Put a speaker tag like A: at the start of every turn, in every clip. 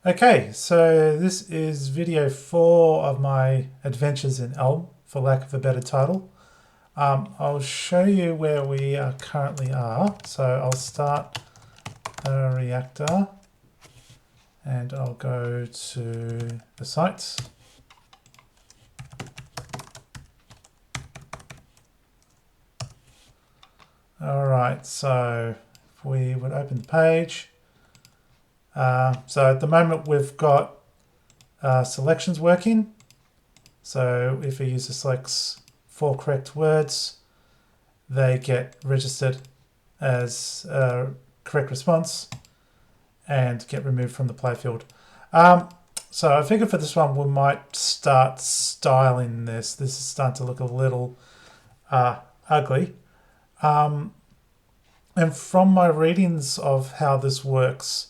A: Okay, so this is video 4 of my adventures in Elm, for lack of a better title. I'll show you where we currently are. So I'll start a reactor and I'll go to the site. All right, so if we would open the page. So at the moment we've got selections working. So if a user selects 4 correct words, they get registered as a correct response and get removed from the playfield. So I figured for this one we might start styling this. This is starting to look a little ugly. And from my readings of how this works,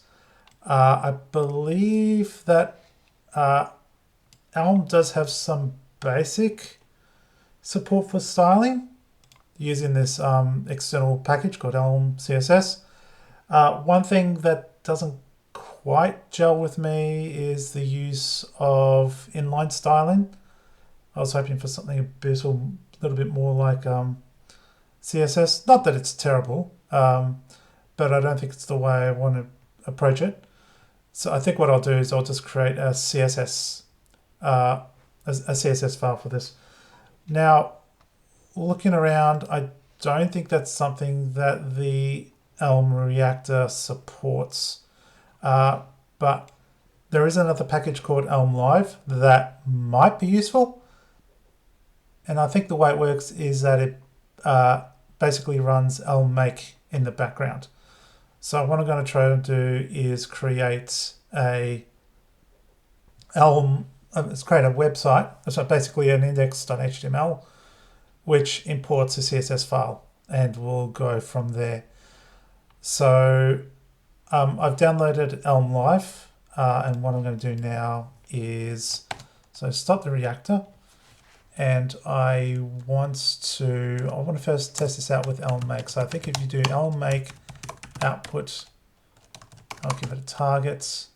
A: I believe that Elm does have some basic support for styling using this external package called Elm CSS. One thing that doesn't quite gel with me is the use of inline styling. I was hoping for something a little bit more like CSS. Not that it's terrible, but I don't think it's the way I want to approach it. So I think what I'll do is I'll just create a CSS file for this. Now, looking around, I don't think that's something that the Elm Reactor supports. But there is another package called Elm Live that might be useful. And I think the way it works is that it basically runs Elm Make in the background. So what I'm going to try and do is create a Elm, let's create a website. So basically an index.html, which imports a CSS file, and we'll go from there. So I've downloaded Elm Live, and what I'm going to do now is, so stop the reactor, and I want to first test this out with Elm Make. So I think if you do Elm Make output, I'll give it a target,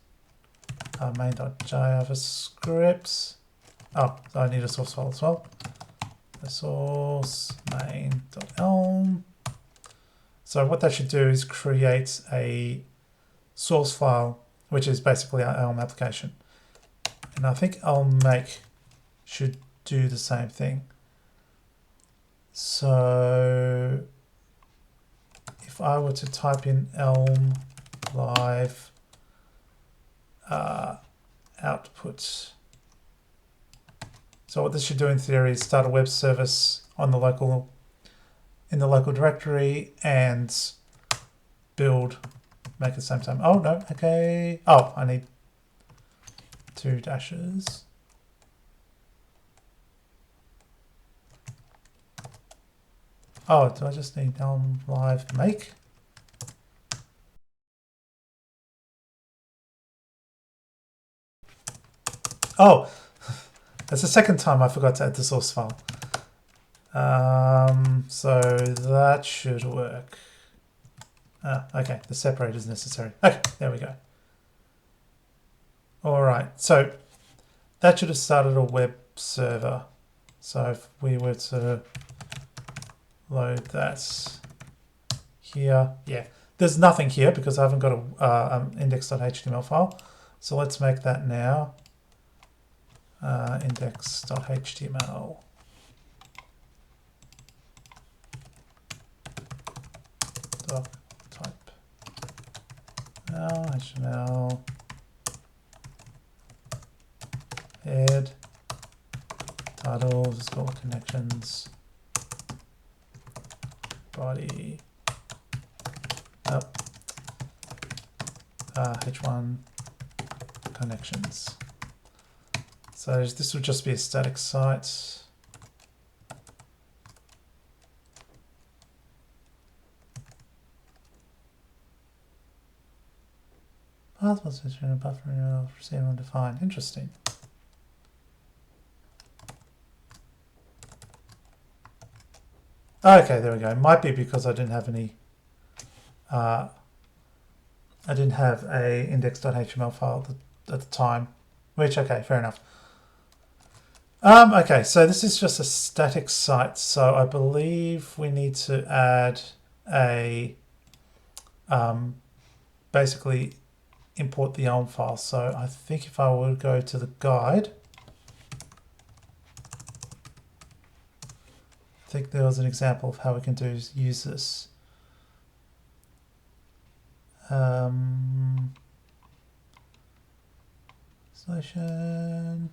A: main.javascript. Oh, I need a source file as well. The source main.elm. So what that should do is create a source file, which is basically our Elm application. And I think Elm Make should do the same thing. So if I were to type in Elm Live output. So what this should do in theory is start a web service on the local directory and build Make at the same time. Oh no, okay. Oh, I need 2 dashes. Oh, do I just need Elm Live Make? Oh, that's the second time I forgot to add the source file. So that should work. Okay, the separator is necessary. Okay, there we go. All right, so that should have started a web server. So if we were to load that here, yeah, there's nothing here because I haven't got a index.html file. So let's make that now. Index.html. Type now HTML head title, just call it connections, body up, h1 connections. So this would just be a static site. Path was in a buffer receiver undefined. Interesting. Okay, there we go. It might be because I didn't have any. I didn't have a index.html file at the time, which, okay, fair enough. Okay, so this is just a static site, so I believe we need to add a basically import the Elm file. So I think if I were to go to the guide, I think there was an example of how we can use this. Solution.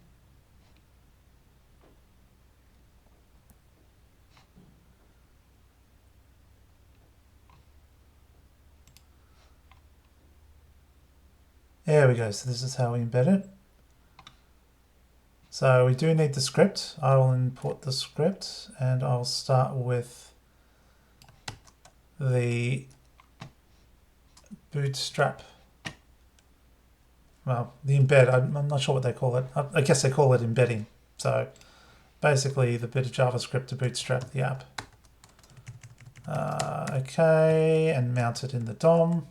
A: There we go. So this is how we embed it. So we do need the script. I will import the script and I'll start with the bootstrap. Well, the embed, I'm not sure what they call it. I guess they call it embedding. So basically the bit of JavaScript to bootstrap the app. Okay, and mount it in the DOM.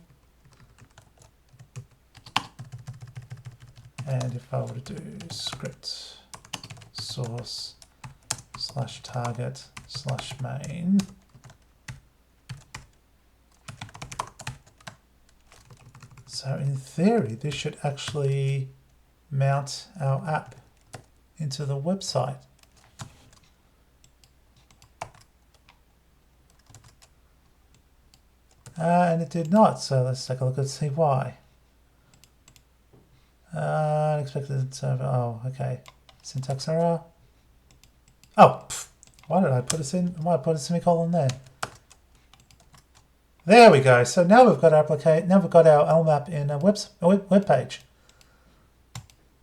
A: And if I were to do script source /target /main, so in theory, this should actually mount our app into the website. And it did not, so let's take a look and see why. Unexpected server. Oh, okay. Syntax error. Oh, why did I put a semicolon there? There we go. So now we've got our now we've got our Elm app in a web page.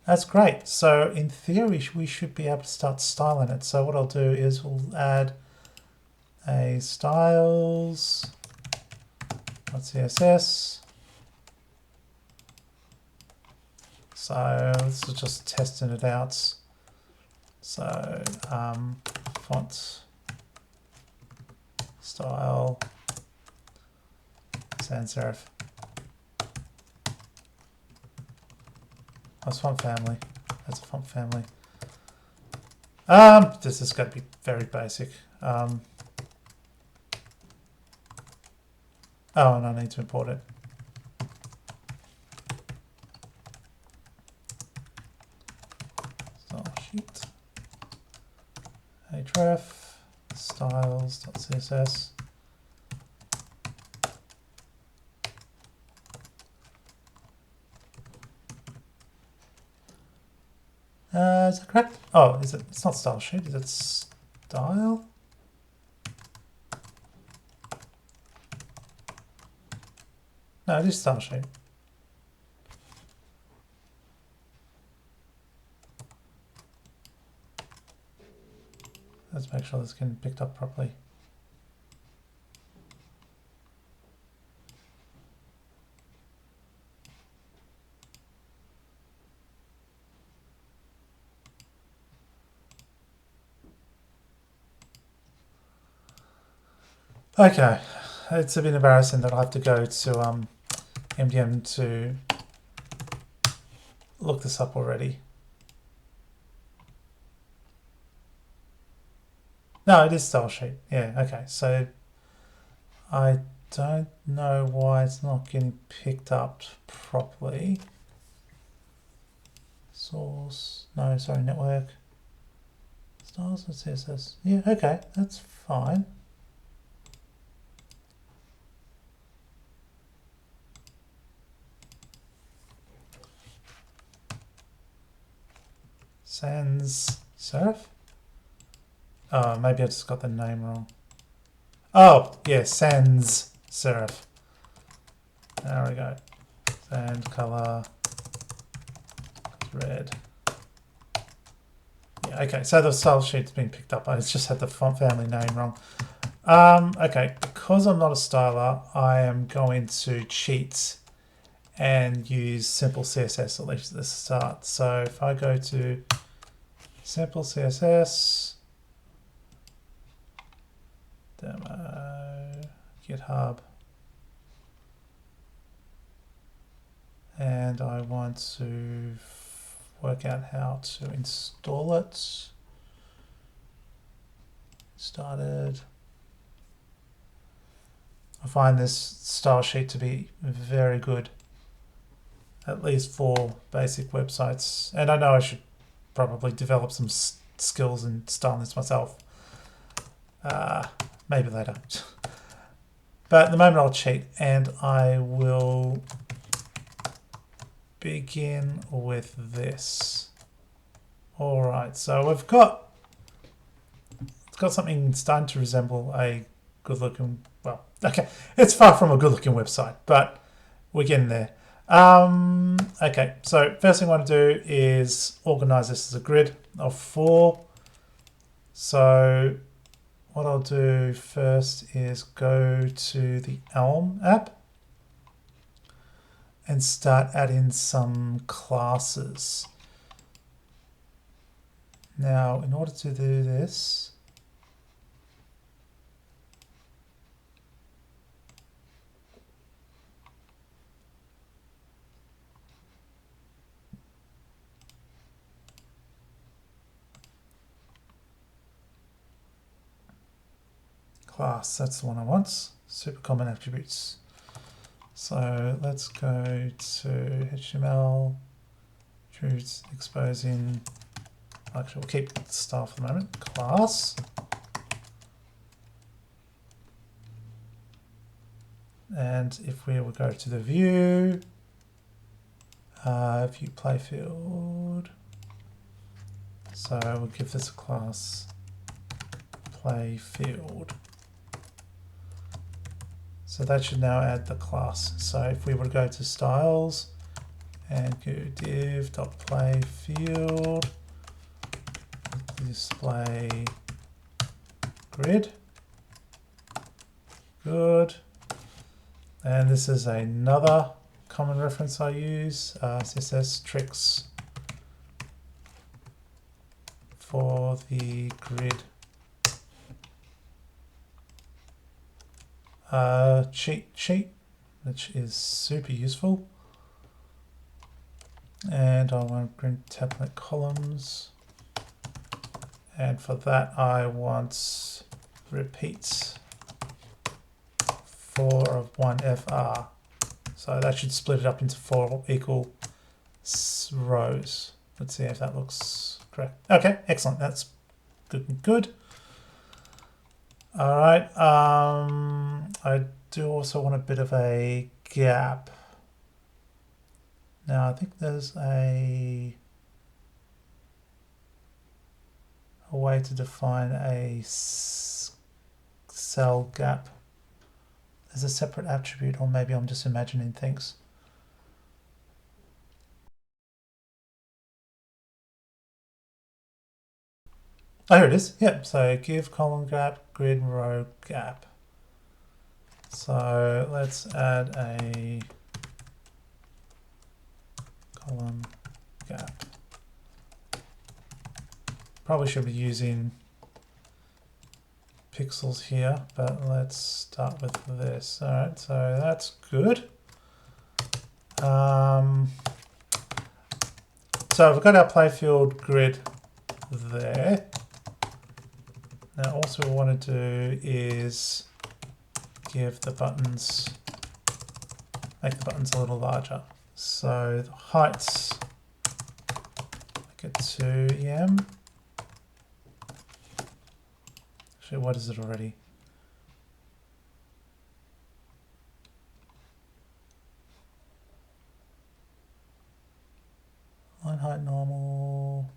A: That's great. So in theory, we should be able to start styling it. So what I'll do is we'll add a styles.css. So this is just testing it out. So font style sans serif. That's font family. That's a font family. This is going to be very basic. Oh, and I need to import it. Sheet href styles.css. Is that correct? Oh, is it? It's not style sheet. Is it style? No, it is style sheet. Let's make sure this can be picked up properly. Okay, it's a bit embarrassing that I have to go to MDM to look this up already. No, it is style sheet. Yeah, okay. So I don't know why it's not getting picked up properly. Source, no, sorry, network. Styles and CSS. Yeah, okay, that's fine. Sans serif? Oh, maybe I just got the name wrong. Oh, yeah, sans serif. There we go. And color red. Yeah, okay, so the style sheet's been picked up. I just had the font family name wrong. Okay, because I'm not a styler, I am going to cheat and use simple CSS at least at the start. So if I go to simple CSS, demo, GitHub, and I want to work out how to install it. Started. I find this style sheet to be very good, at least for basic websites. And I know I should probably develop some skills in styling this myself. Maybe later. But at the moment I'll cheat, and I will begin with this. All right, so it's got something starting to resemble a good-looking, well, okay, it's far from a good-looking website, but we're getting there. Okay, so first thing I want to do is organize this as a grid of 4. So what I'll do first is go to the Elm app and start adding some classes. Now, in order to do this, class, that's the one I want. Super common attributes. So let's go to HTML, attributes, exposing, actually we'll keep style for the moment, class. And if we will go to the view, view playfield, so we'll give this a class playfield. So that should now add the class. So if we were to go to styles and go div.playfield, display grid, good. And this is another common reference I use, CSS tricks for the grid. Cheat sheet, which is super useful. And I want to print template columns. And for that, I want repeats 4 of 1 FR. So that should split it up into 4 equal rows. Let's see if that looks correct. Okay, excellent. That's good and good. All right. I do also want a bit of a gap. Now I think there's a way to define a cell gap as a separate attribute, or maybe I'm just imagining things. Oh, here it is. Yep. So give column gap, grid row gap. So let's add a column gap. Probably should be using pixels here, but let's start with this. All right, so that's good. So we've got our playfield grid there. Now also what we want to do is give the buttons, make the buttons a little larger. So the heights, make it 2 EM. Actually, what is it already? Line height normal.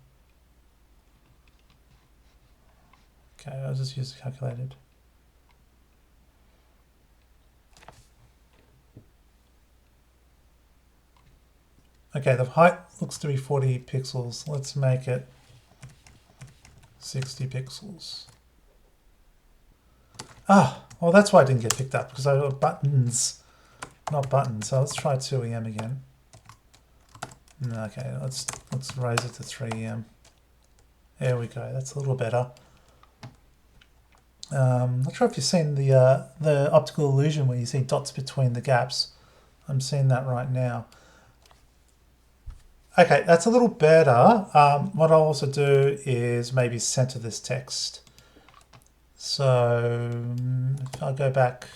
A: Okay, I'll just use the calculated. Okay, the height looks to be 40 pixels. Let's make it 60 pixels. Ah, well that's why I didn't get picked up, because I got buttons, not buttons. So let's try 2 EM again. Okay, let's raise it to 3 EM. There we go. That's a little better. Not sure if you've seen the optical illusion where you see dots between the gaps. I'm seeing that right now. Okay, that's a little better. What I'll also do is maybe center this text. So if I go back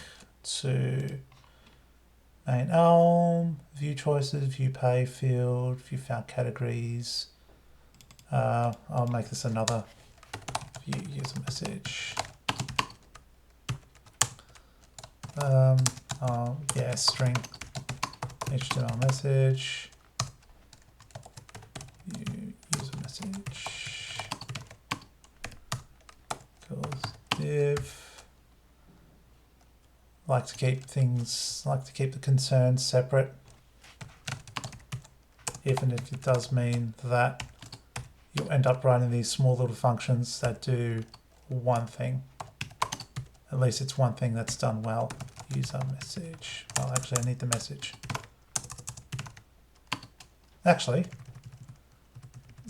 A: to main Elm, view choices, view pay field, view found categories. I'll make this another view user message. Yeah, string HTML message. View user message. Equals div. Like to keep the concerns separate, even if it does mean that you'll end up writing these small little functions that do one thing. At least it's one thing that's done well. User message. Well, actually, I need the message. Actually,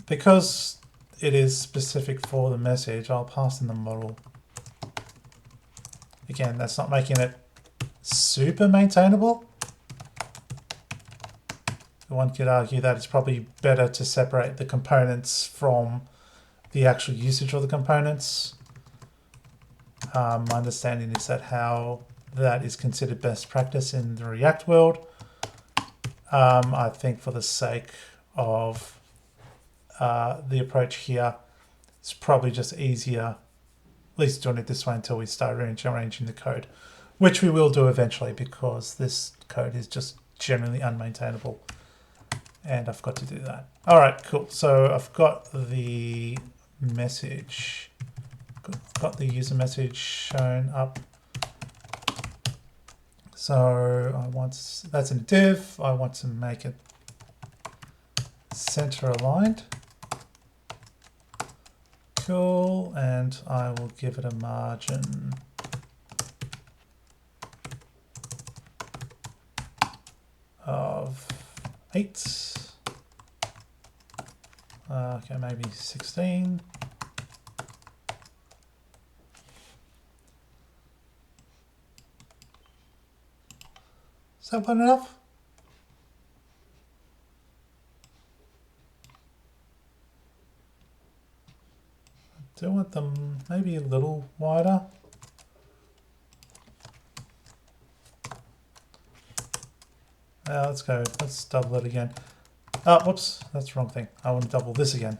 A: because it is specific for the message, I'll pass in the model. Again, that's not making it super maintainable. One could argue that it's probably better to separate the components from the actual usage of the components. My understanding is that how that is considered best practice in the React world. I think for the sake of the approach here, it's probably just easier, at least doing it this way until we start rearranging the code, which we will do eventually because this code is just generally unmaintainable. And I've got to do that. All right, cool. So I've got the message, got the user message shown up. So I want, that's in a div. I want to make it center aligned. Cool. And I will give it a margin of 8. Okay, maybe 16. Is that one enough? I do want them maybe a little wider. Let's go, let's double it again. Oh, whoops, that's the wrong thing. I want to double this again.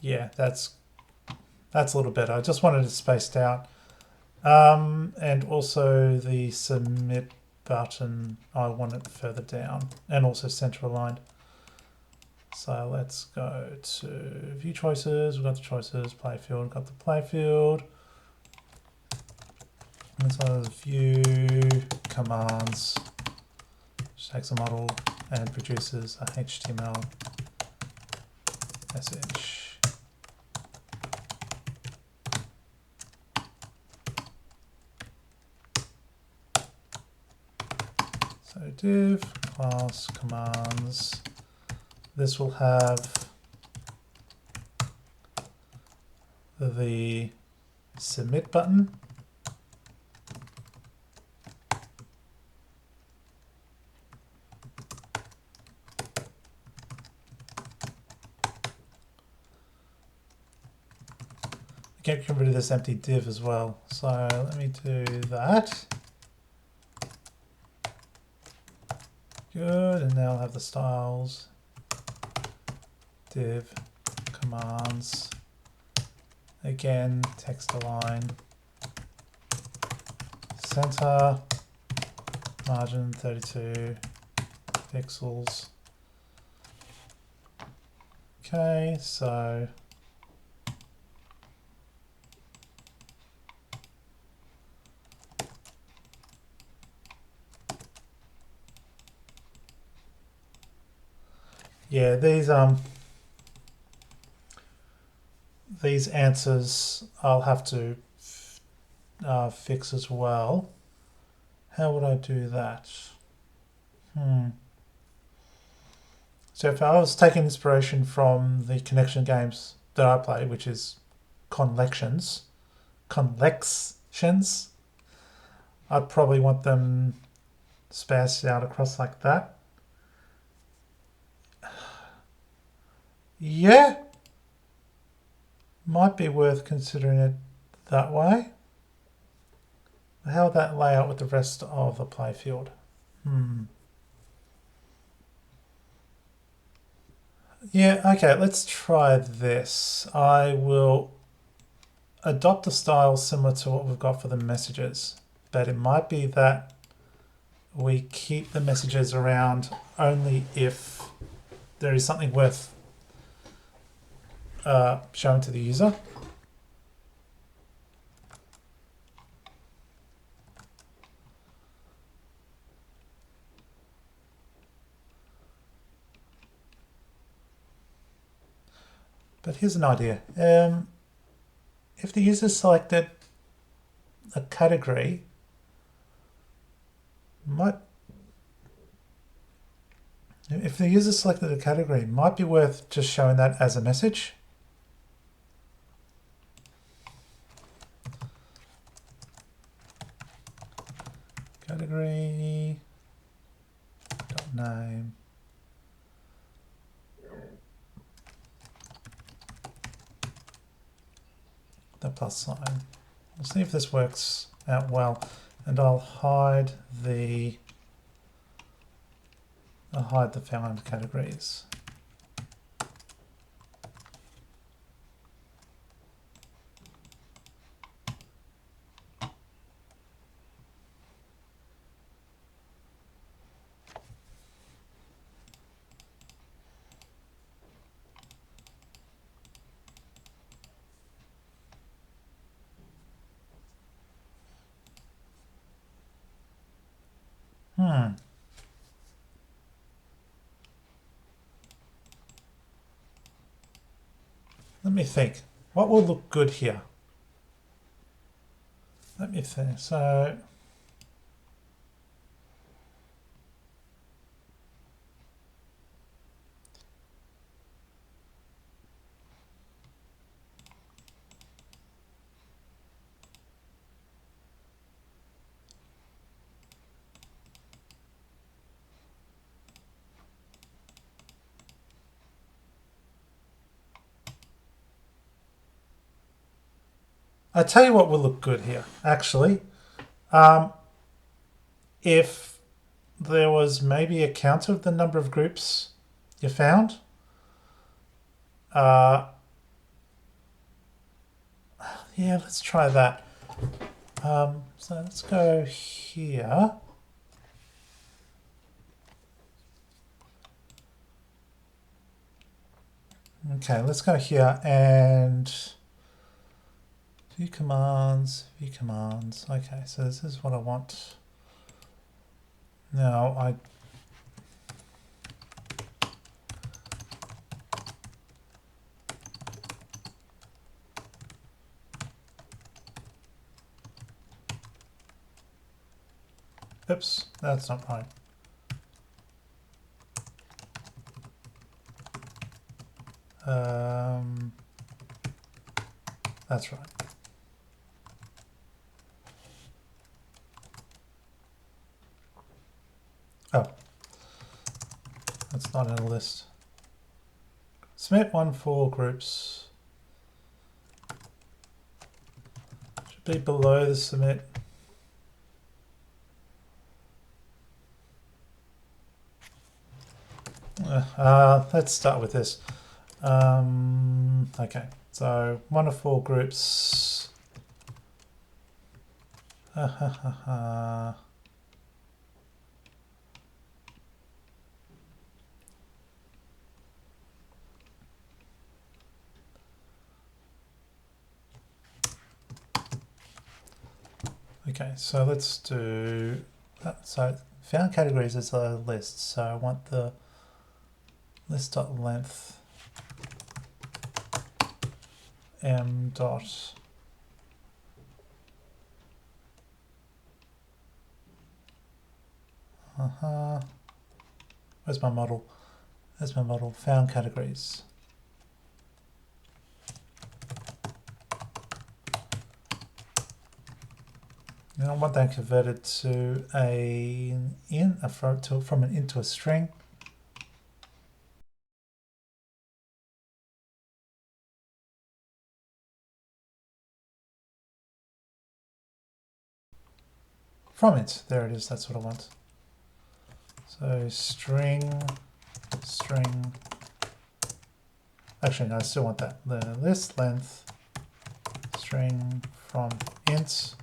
A: Yeah, that's a little better. I just wanted it spaced out. And also the submit button, I want it further down and also center aligned. So let's go to view choices. We've got the choices, playfield, we've got the playfield. And so view commands, which takes a model and produces a HTML message. So div class commands. This will have the submit button. Get rid of this empty div as well. So let me do that. Good, and now I'll have the styles. Div commands. Again, text align. Center. Margin 32 pixels. Okay, so yeah, these answers I'll have to fix as well. How would I do that? So if I was taking inspiration from the connection games that I play, which is collections, I'd probably want them spaced out across like that. Yeah, might be worth considering it that way. How would that lay out with the rest of the playfield? Yeah, okay, let's try this. I will adopt a style similar to what we've got for the messages, but it might be that we keep the messages around only if there is something worth showing to the user. But here's an idea. If the user selected a category, might be worth just showing that as a message. Category name. The plus sign. We'll see if this works out well, and I'll hide the found categories. Let me think. What will look good here? Let me think. So I tell you what will look good here, actually. If there was maybe a count of the number of groups you found. Yeah, let's try that. So let's go here. Okay, let's go here and view commands. Okay, so this is what I want. Now oops, that's not right. That's right. Oh, that's not in a list. Submit one for groups. Should be below the submit. Let's start with this. Okay, so one of four groups. Okay, so let's do that. So found categories is a list. So I want the list.length m dot where's my model? There's my model. Found categories. And I want that converted to from an int to a string. From it, there it is. That's what I want. So string. Actually, no, I still want that. The list length string from int.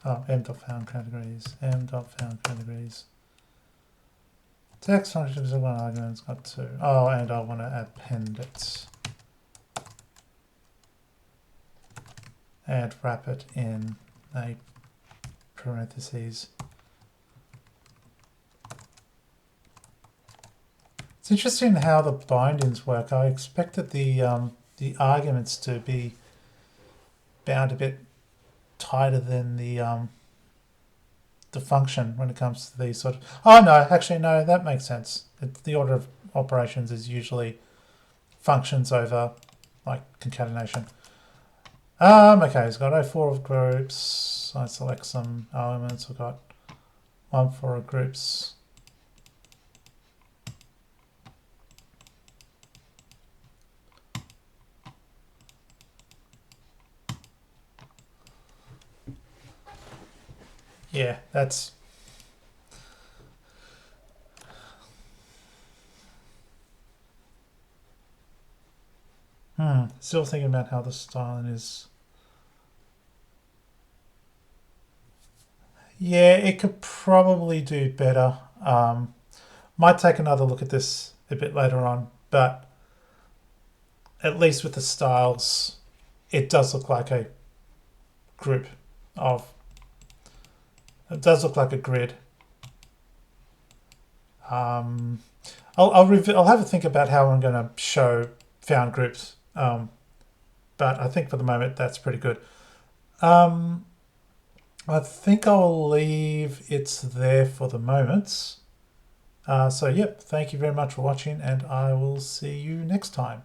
A: Oh, m.found categories. m.found categories. Text functions are one argument. It's got two. Oh, and I want to append it. And wrap it in a parentheses. It's interesting how the bindings work. I expected the arguments to be bound a bit tighter than the function when it comes to these sort of. Oh no, actually no, that makes sense. The order of operations is usually functions over like concatenation. Okay, it's got 04 of groups. I select some elements. We've got 1 for groups. Yeah, that's. Still thinking about how the styling is. Yeah, it could probably do better. Might take another look at this a bit later on, but at least with the styles, it does look like a group of. It does look like a grid. I'll have a think about how I'm going to show found groups, but I think for the moment that's pretty good. I think I'll leave it there for the moment. So, yep, thank you very much for watching, and I will see you next time.